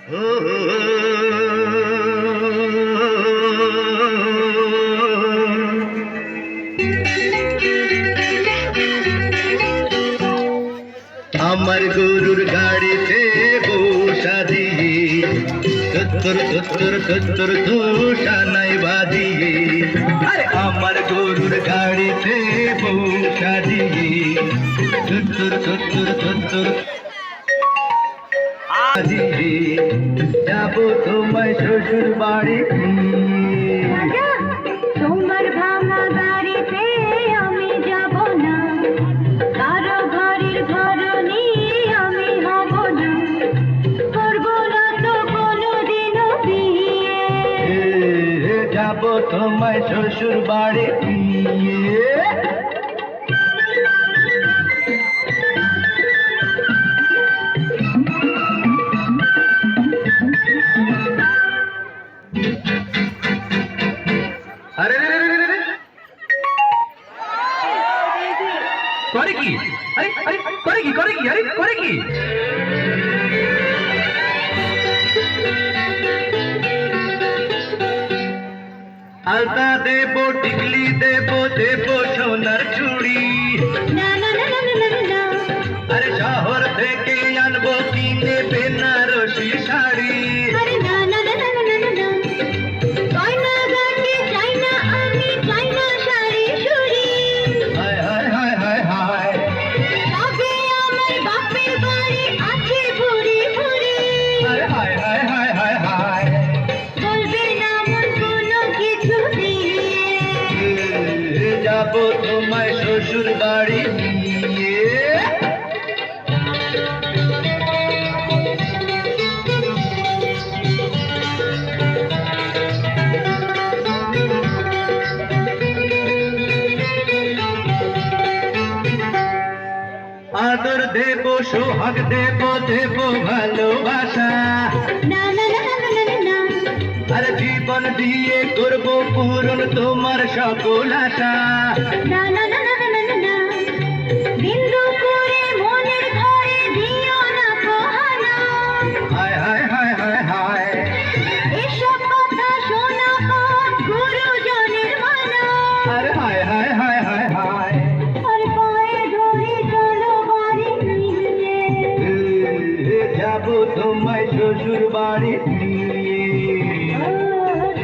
আমার গরুর গাড়িতে বসা দিয়ে সত্তর সত্তর সত্তর ধোসা নাই বাজিয়ে আমার গরুর গাড়িতে বসা দিয়ে সত্তর সত্তর সত্তর যাবো তোমায় শ্বশুর বাড়ি তোমার ভাঙা গাড়িতে আমি যাব না, কারো ঘরের ঘরনি আমি হব না, করবো না তো কোনোদিনও বিয়ে। যাবো তোমায় শ্বশুর বাড়ি আরে করে কি? আরে আরে করে কি? করে কি? আরে করে কি? আলতা দেবো, টিকলি দেবো, দেবো সোনার চুড়ি। না না না না না না, আরে শহর থেকে আনবো কিনে বেনারসি শাড়ি। আরে না না না না না না না, গয়না গাটি চাই না আমি, চাই না শাড়ি চুড়ি। হায় হায় হায় হায় হায়, তবে আমার বাপের বাড়ি আছে ভুরি ভুরি। হায় হায় হায় হায় হায় হায়, বলবে না মন কোনো কিছু দিয়ে। যাবো তোমায় শ্বশুর বাড়ি নিয়ে। আদর দেবো, সোহাগ দেবো, দেবো ভালোবাসা। না না না না না না না, আরে জীবন দিয়ে করবো পূরণ তোমার সকল আশা। না না না না না না না, বিন্দু করে মনের ঘরে দিও না পোহানা। হায় হায় হায় হায় হায়, এসব কথা শোনা পর গুরুজনের মানা। আরে হায় হায় হায় হায় হায়, আর পায়ে ধরে চলো বাড়ি নিয়ে। যাবো তোমায় শ্বশুর বাড়ি নিয়ে।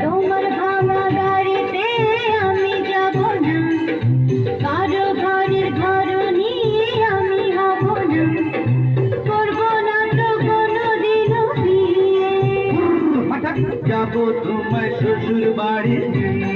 তোমার ভাঙা গাড়িতে আমি যাব না, কারো ঘরের ঘরনি আমি হব না, করবো না তো কোনোদিনও বিয়ে। যাবো তোমায় শ্বশুর বাড়ি নিয়ে।